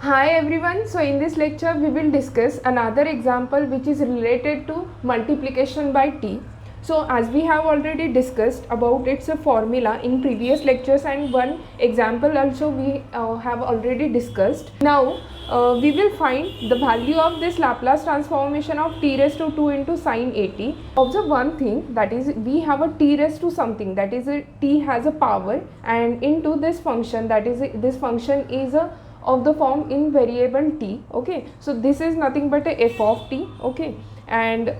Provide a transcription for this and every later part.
Hi everyone, so in this lecture we will discuss another example which is related to multiplication by t. So as we have already discussed about its a formula in previous lectures, and one example also we have already discussed. Now we will find the value of this Laplace transformation of t raised to 2 into sin at. Observe one thing, that is we have a t raised to something, that is t has a power, and into this function, that is this function is a of the form in variable t. Okay, so this is nothing but a f of t. Okay, and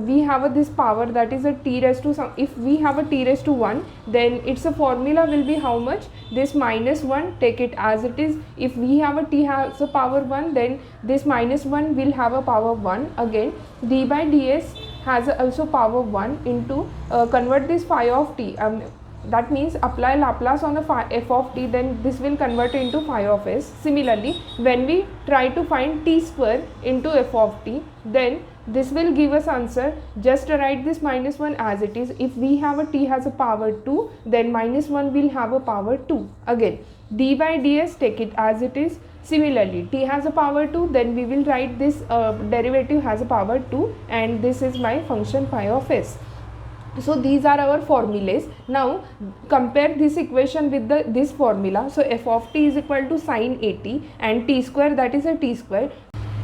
we have this power, that is a t raised to some. If we have a t raised to 1, then its a formula will be how much? This minus 1, take it as it is. If we have a t has a power 1, then this minus 1 will have a power 1. Again, d by ds has also power 1 into convert this phi of t. That means apply Laplace on the f of t, then this will convert into phi of s. Similarly, when we try to find t square into f of t, then this will give us answer. Just write this minus 1 as it is. If we have a t has a power 2, then minus 1 will have a power 2. Again, d by ds, take it as it is. Similarly, t has a power 2, then we will write this derivative has a power 2, and this is my function phi of s. So these are our formulas. Now compare this equation with this formula. So f of t is equal to sin at, and t square, that is a t square.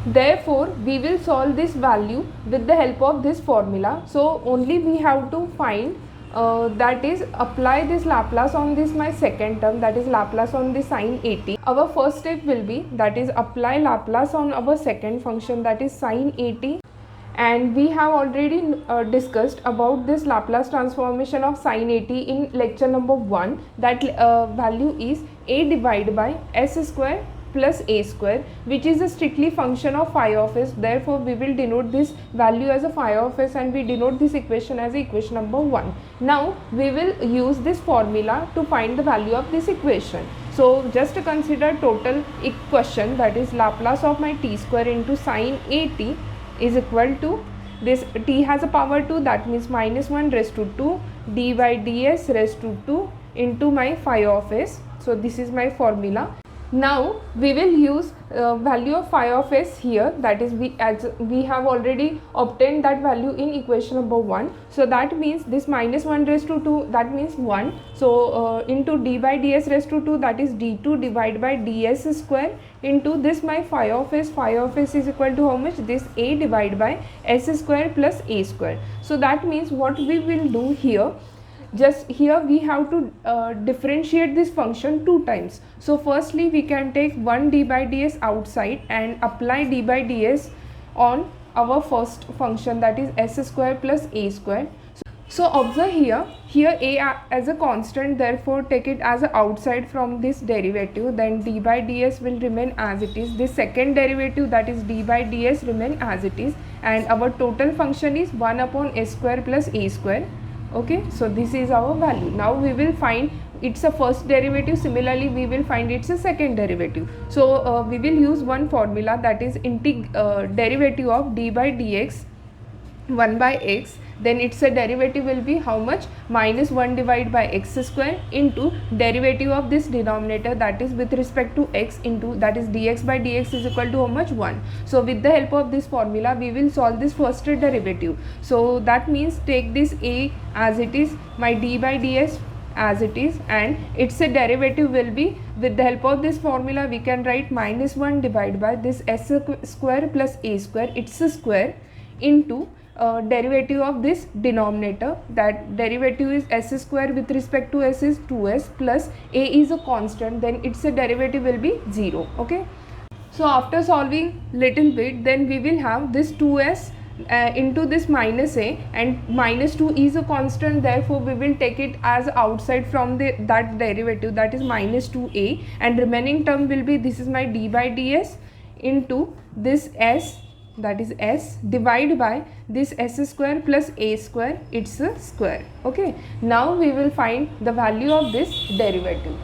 Therefore we will solve this value with the help of this formula. So only we have to find that is apply this Laplace on this my second term, that is Laplace on the sin at. Our first step will be, that is apply Laplace on our second function, that is sin at. And we have already discussed about this Laplace transformation of sin at in lecture number 1. That value is a divided by s square plus a square, which is a strictly function of phi of s. Therefore we will denote this value as a phi of s, and we denote this equation as equation number 1. Now we will use this formula to find the value of this equation. So just consider total equation, that is Laplace of my t square into sin at is equal to, this t has a power 2, that means minus 1 raised to 2 d by ds raised to 2 into my phi of s. So this is my formula. Now we will use value of phi of s here, that is we have already obtained that value in equation number 1. So that means this minus 1 raised to 2, that means 1. So into d by ds raised to 2, that is d2 divided by ds square into this my phi of s. Phi of s is equal to how much? This a divided by s square plus a square. So that means what we will do here, just here we have to differentiate this function 2 times. So firstly we can take 1 d by ds outside and apply d by ds on our first function, that is s square plus a square. So observe here a as a constant, therefore take it as a outside from this derivative, then d by ds will remain as it is. This second derivative, that is d by ds, remain as it is, and our total function is 1 upon s square plus a square. Okay, so this is our value. Now we will find its a first derivative. Similarly we will find its a second derivative. So we will use one formula, that is derivative of d by dx 1 by x, then its a derivative will be how much? Minus 1 divided by x square into derivative of this denominator, that is with respect to x, into, that is dx by dx is equal to how much? 1. So with the help of this formula we will solve this first derivative. So that means take this a as it is, my d by ds as it is, and its a derivative will be, with the help of this formula we can write minus 1 divided by this s square plus a square, its a square, into derivative of this denominator. That derivative is s square with respect to s is 2s, plus a is a constant, then its a derivative will be 0. Okay, so after solving little bit, then we will have this 2s into this minus a, and minus 2 is a constant, therefore we will take it as outside from that derivative, that is minus 2a, and remaining term will be, this is my d by ds into this s, that is s, divided by this s square plus a square, its a square. Okay, now we will find the value of this derivative.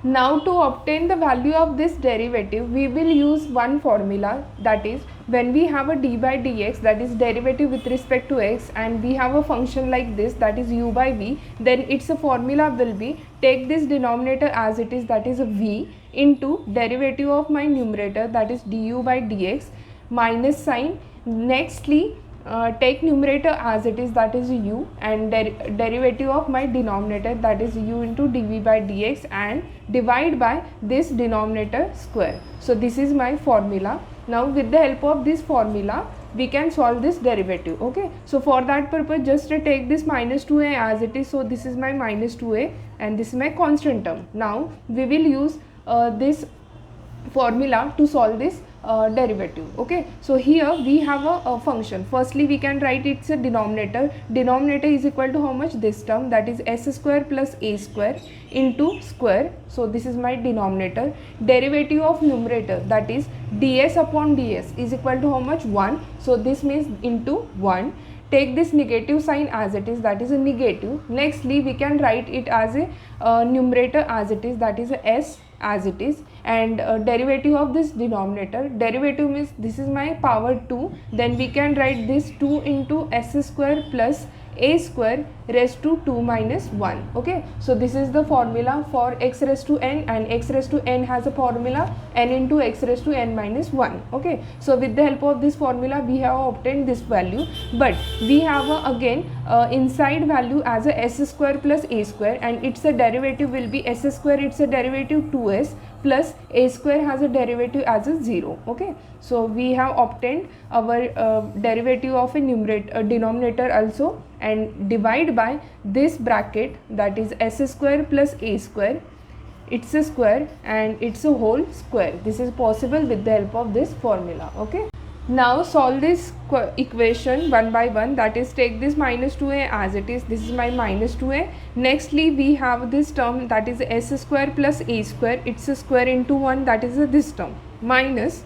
Now to obtain the value of this derivative we will use one formula, that is when we have a d by dx, that is derivative with respect to x, and we have a function like this, that is u by v, then its a formula will be, take this denominator as it is, that is a v, into derivative of my numerator, that is du by dx, minus sign. Nextly take numerator as it is, that is u, and derivative of my denominator, that is u into dv by dx, and divide by this denominator square. So this is my formula. Now with the help of this formula we can solve this derivative. Okay, so for that purpose just take this minus 2a as it is. So this is my minus 2a and this is my constant term. Now we will use this formula to solve this derivative. Okay, so here we have a function. Firstly we can write it's a denominator. Denominator is equal to how much? This term, that is s square plus a square into square. So this is my denominator. Derivative of numerator, that is ds upon ds, is equal to how much? 1. So this means into 1. Take this negative sign as it is, that is a negative. Nextly we can write it as a numerator as it is, that is a s as it is, and derivative of this denominator, derivative means this is my power 2, then we can write this 2 into s square plus a square raised to 2 minus 1. Okay, so this is the formula for x raised to n, and x raised to n has a formula n into x raised to n minus 1. Okay, so with the help of this formula we have obtained this value, but we have again inside value as a s square plus a square, and its a derivative will be s square, its a derivative 2s, plus a square has a derivative as a 0. Okay, so we have obtained our derivative of a numerator denominator also, and divide by this bracket, that is s square plus a square, it's a square and it's a whole square. This is possible with the help of this formula. Okay, now solve this equation one by one, that is take this minus 2a as it is, this is my minus 2a. Nextly we have this term, that is s square plus a square, it's a square into 1, that is this term, minus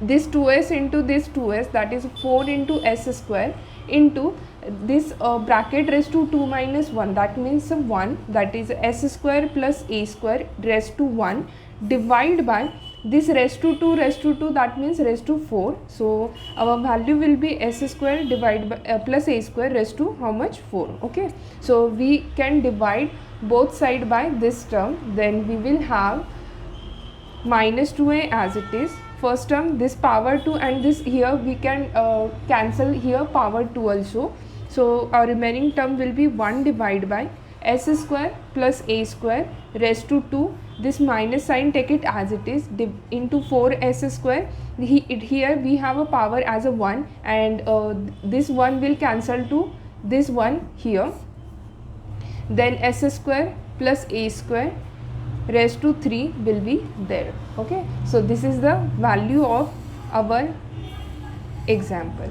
this 2s into this 2s, that is 4 into s square, into this bracket raised to 2 minus 1, that means 1, that is s square plus a square raised to 1, divide by this raised to 2, that means raised to 4. So our value will be s square divided by plus a square raised to how much? 4. Okay, so we can divide both side by this term, then we will have minus 2a as it is. First term, this power 2, and this here we can cancel here power 2 also. So our remaining term will be 1 divided by s square plus a square raised to 2. This minus sign take it as it is, into 4s square. Here we have a power as a 1, and this 1 will cancel to this 1 here. Then s square plus a square raised to 3 will be there. Okay, so this is the value of our example.